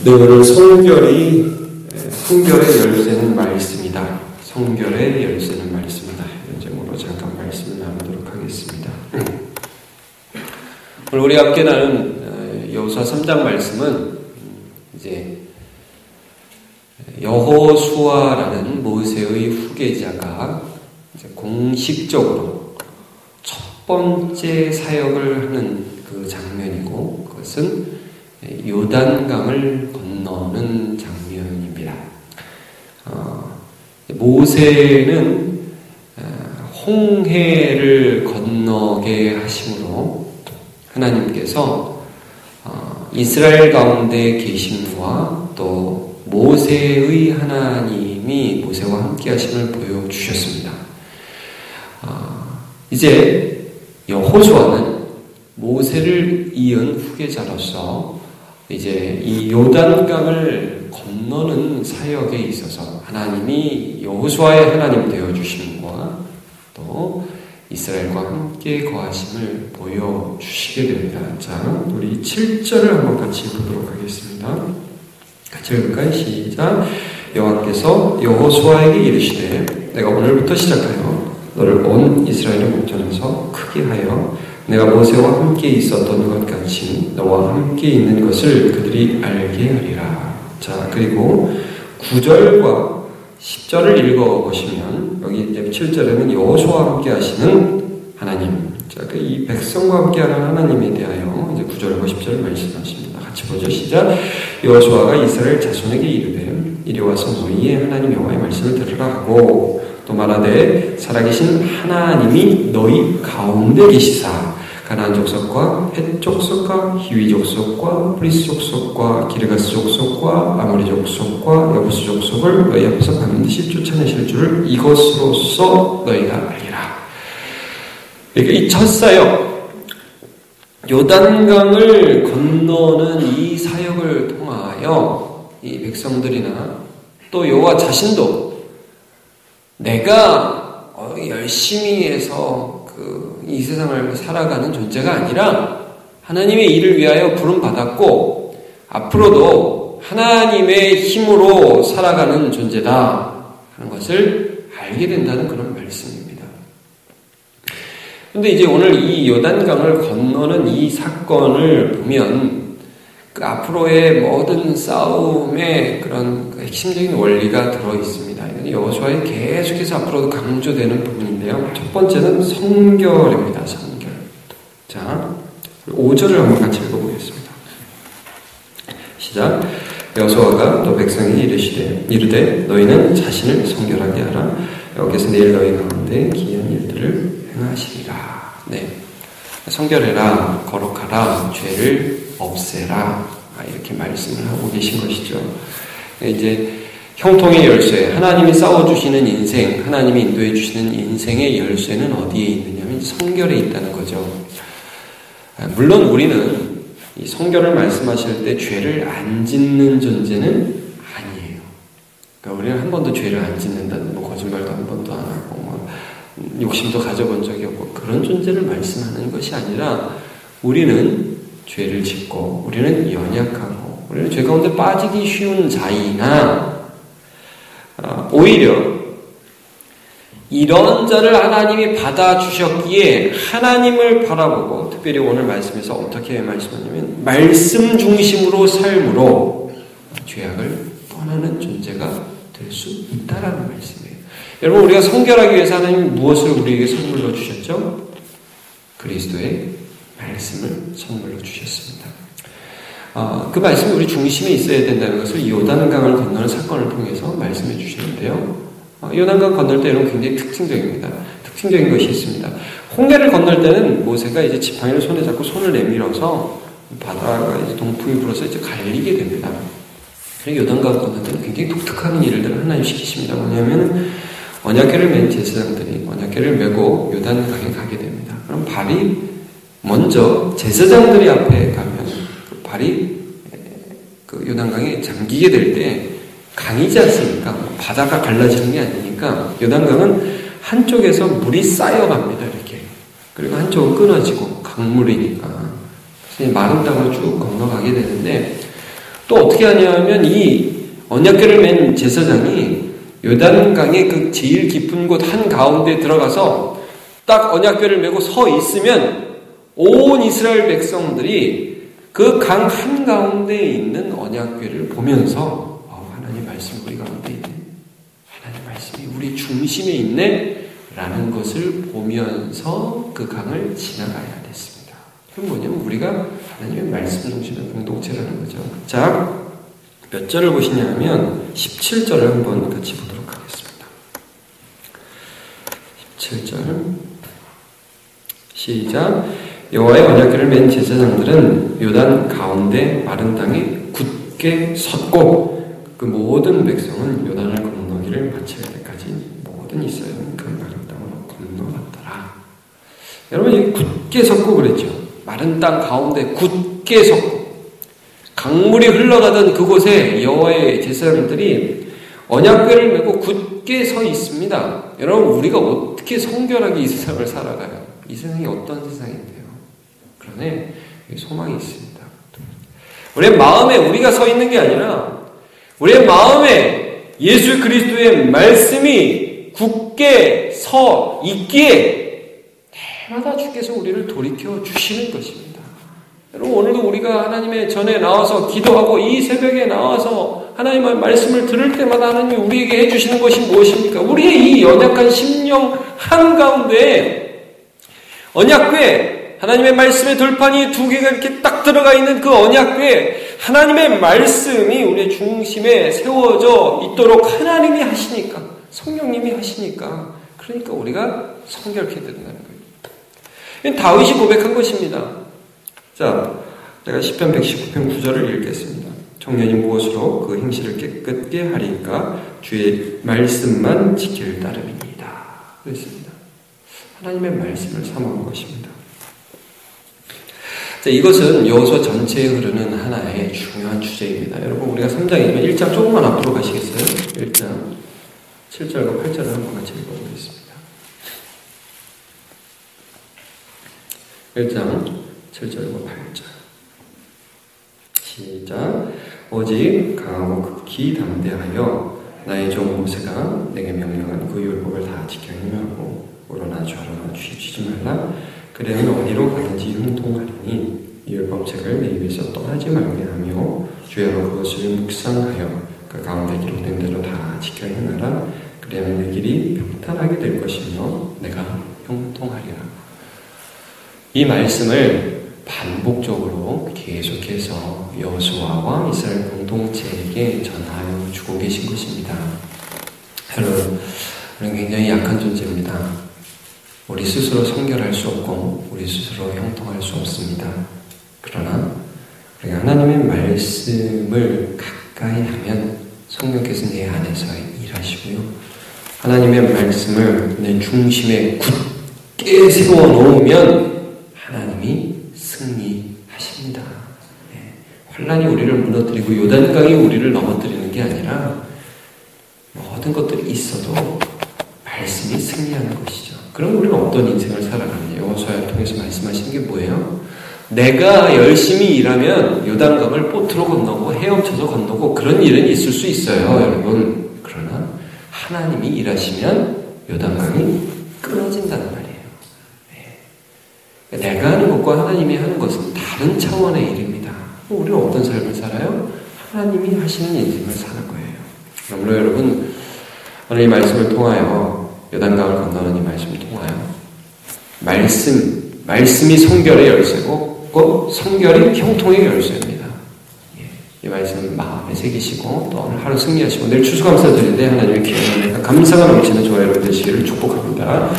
오늘 성결이 성결의 열쇠는 말씀이다. 성결의 열쇠는 말씀이다. 이런 제목으로 잠깐 말씀을 나누도록 하겠습니다. 오늘 우리 함께 나눈 여호수아 3장 말씀은 이제 여호수아라는 모세의 후계자가 이제 공식적으로 첫 번째 사역을 하는 그 장면이고, 그것은 요단강을 건너는 장면입니다. 모세는 홍해를 건너게 하심으로 하나님께서 이스라엘 가운데 계심과 또 모세의 하나님이 모세와 함께 하심을 보여주셨습니다. 이제 여호수아는 모세를 이은 후계자로서 이제 이 요단강을 건너는 사역에 있어서 하나님이 여호수아의 하나님 되어주심과 또 이스라엘과 함께 거하심을 보여주시게 됩니다. 자, 우리 7절을 한번 같이 보도록 하겠습니다. 같이 읽을까요? 시작. 여호와께서 여호수아에게 이르시되 내가 오늘부터 시작하여 너를 온 이스라엘의 목전에서 크게 하여 내가 모세와 함께 있었던 것 같이 너와 함께 있는 것을 그들이 알게 하리라. 자, 그리고 9절과 10절을 읽어보시면 여기 이제 7절에는 여호수아와 함께 하시는 하나님, 자, 이 백성과 함께하는 하나님에 대하여 이제 9절과 10절을 말씀하십니다. 같이 보죠. 시작. 여호수아가 이스라엘 자손에게 이르되 이리 와서 너희의 하나님 여호와의 말씀을 들으라 하고 또 말하되 살아계신 하나님이 너희 가운데 계시사 가나안 족속과 헷 족속과 히위 족속과 브리스 족속과 기르가스 족속과 아모리 족속과 여부스 족속을 너희 앞에서 반드시 쫓아내실 줄을 이것으로써 너희가 알리라. 그러니까 이 첫 사역, 요단강을 건너는 이 사역을 통하여 이 백성들이나 또 여호와 자신도 내가 열심히 해서 이 세상을 살아가는 존재가 아니라 하나님의 일을 위하여 부름받았고 앞으로도 하나님의 힘으로 살아가는 존재다 하는 것을 알게 된다는 그런 말씀입니다. 그런데 이제 오늘 이 요단강을 건너는 이 사건을 보면 그 앞으로의 모든 싸움의 그런 핵심적인 원리가 들어있습니다. 여호수아에 계속해서 앞으로도 강조되는 부분인데요. 첫 번째는 성결입니다. 성결. 자, 5절을 한번 같이 읽어보겠습니다. 시작. 여호수아가 또 백성에게 이르되 너희는 자신을 성결하게 하라. 여기서 내일 너희 가운데 기이한 일들을 행하시리라. 네, 성결해라, 거룩하라, 죄를 없애라, 이렇게 말씀을 하고 계신 것이죠. 이제 형통의 열쇠, 하나님이 싸워주시는 인생, 하나님이 인도해 주시는 인생의 열쇠는 어디에 있느냐면 성결에 있다는 거죠. 물론 우리는 이 성결을 말씀하실 때 죄를 안 짓는 존재는 아니에요. 그러니까 우리는 한 번도 죄를 안 짓는다는, 거짓말도 한 번도 안 하고, 욕심도 가져본 적이 없고, 그런 존재를 말씀하는 것이 아니라 우리는 죄를 짓고, 우리는 연약하고, 우리는 죄 가운데 빠지기 쉬운 자이나, 오히려 이런 자를 하나님이 받아주셨기에 하나님을 바라보고, 특별히 오늘 말씀에서 어떻게 말씀하냐면 말씀 중심으로 삶으로 죄악을 떠나는 존재가 될 수 있다라는 말씀이에요. 여러분, 우리가 성결하기 위해서 하나님이 무엇을 우리에게 선물로 주셨죠? 그리스도의 말씀을 선물로 주셨습니다. 그 말씀이 우리 중심에 있어야 된다는 것을 이 요단강을 건너는 사건을 통해서 말씀해 주시는데요. 요단강 건널 때 이런 굉장히 특징적인 것이 있습니다. 홍해를 건널 때는 모세가 이제 지팡이를 손에 잡고 손을 내밀어서 바다가 이제 동풍이 불어서 이제 갈리게 됩니다. 그리고 요단강 건널 때는 굉장히 독특한 일들을 하나님 시키십니다. 뭐냐면 언약궤를 맨 제사장들이 언약궤를 메고 요단강에 가게 됩니다. 그럼 발이 먼저 제사장들이 앞에 가면 발이 그 요단강에 잠기게 될 때 강이지 않습니까? 바다가 갈라지는 게 아니니까 요단강은 한쪽에서 물이 쌓여갑니다. 이렇게. 그리고 한쪽은 끊어지고 강물이니까 마른 땅으로 쭉 건너가게 되는데 또 어떻게 하냐면 이 언약궤를 맨 제사장이 요단강의 그 제일 깊은 곳 한가운데 들어가서 딱 언약궤를 메고 서 있으면 온 이스라엘 백성들이 그 강 한가운데 있는 언약궤를 보면서 하나님 말씀이 우리 가운데 있네. 하나님 말씀이 우리 중심에 있네. 라는 것을 보면서 그 강을 지나가야 됐습니다. 그건 뭐냐면 우리가 하나님의 말씀 중심의 공동체라는 거죠. 자, 몇 절을 보시냐면 17절을 한번 같이 보도록 하겠습니다. 17절 시작. 여호와의 언약궤를 맨 제사장들은 요단 가운데 마른 땅에 굳게 섰고 그 모든 백성은 요단을 건너기를 마칠 때까지 모든 이스라엘은 그 마른 땅으로 건너갔더라. 여러분 여기 굳게 섰고 그랬죠. 마른 땅 가운데 굳게 섰고 강물이 흘러가던 그곳에 여호와의 제사장들이 언약궤를 메고 굳게 서 있습니다. 여러분 우리가 어떻게 성결하게 이 세상을 살아가요? 이 세상이 어떤 세상인데요? 그러네 소망이 있습니다. 우리의 마음에 우리가 서 있는 게 아니라 우리의 마음에 예수 그리스도의 말씀이 굳게 서 있기에 해마다 주께서 우리를 돌이켜 주시는 것입니다. 여러분 오늘도 우리가 하나님의 전에 나와서 기도하고 이 새벽에 나와서 하나님의 말씀을 들을 때마다 하나님이 우리에게 해주시는 것이 무엇입니까? 우리의 이 연약한 심령 한가운데 언약궤 하나님의 말씀의 돌판이 두 개가 이렇게 딱 들어가 있는 그 언약궤 하나님의 말씀이 우리의 중심에 세워져 있도록 하나님이 하시니까 성령님이 하시니까 그러니까 우리가 성결케 된다는 거예요. 다윗이 고백한 것입니다. 자, 제가 시편 119편 9절을 읽겠습니다. 청년이 무엇으로 그 행실을 깨끗게 하리까 주의 말씀만 지킬 따름이니이다. 그랬습니다. 하나님의 말씀을 삼은 것입니다. 자, 이것은 여호수아 전체에 흐르는 하나의 중요한 주제입니다. 여러분 우리가 3장이지만 1장 조금만 앞으로 가시겠어요? 1장 7절과 8절을 한번 같이 읽어보겠습니다. 1장 7절과 8절 시작. 오직 강하고 극히 담대하여 나의 종 모세가 내게 명령한 그 율법을 다 지켜 행하고 오로나 좌로나 취지 말라. 그래는 어디로 가든지 형통하리니 이 율법책을 내 입에서 떠나지 말게 하며 주야로 그것을 묵상하여 그 가운데 기록된 대로 다 지켜 행하라. 그래야만 내 길이 평탄하게 될 것이며 내가 형통하리라. 이 말씀을 반복적으로 계속해서 여호수아와 이스라엘 공동체에게 전하여 주고 계신 것입니다. 여러분, 우리는 굉장히 약한 존재입니다. 우리 스스로 성결할 수 없고 우리 스스로 형통할 수 없습니다. 그러나 우리가 하나님의 말씀을 가까이 하면 성령께서 내 안에서 일하시고요. 하나님의 말씀을 내 중심에 굳게 세워놓으면 하나님이 승리하십니다. 환란이 우리를 무너뜨리고 요단강이 우리를 넘어뜨리는 게 아니라 모든 것들이 있어도 말씀이 승리하는 것이죠. 그럼 우리는 어떤 인생을 살아가느냐? 여호수아를 통해서 말씀하시는 게 뭐예요? 내가 열심히 일하면 요단강을 보트로 건너고 헤엄쳐서 건너고 그런 일은 있을 수 있어요, 여러분. 그러나 하나님이 일하시면 요단강이 끊어진다는 말이에요. 내가 하는 것과 하나님이 하는 것은 다른 차원의 일입니다. 우리는 어떤 삶을 살아요? 하나님이 하시는 인생을 사는 거예요. 그러므로 여러분, 오늘 이 말씀을 통하여 요단강을 건너는 이 말씀을 통하여 말씀이 성결의 열쇠고 또 성결이 형통의 열쇠입니다. 이 말씀 마음에 새기시고 또 오늘 하루 승리하시고 내일 추수감사드리는데 하나님의 기회에 감사가 넘치는 저와 여러분 되시기를 축복합니다.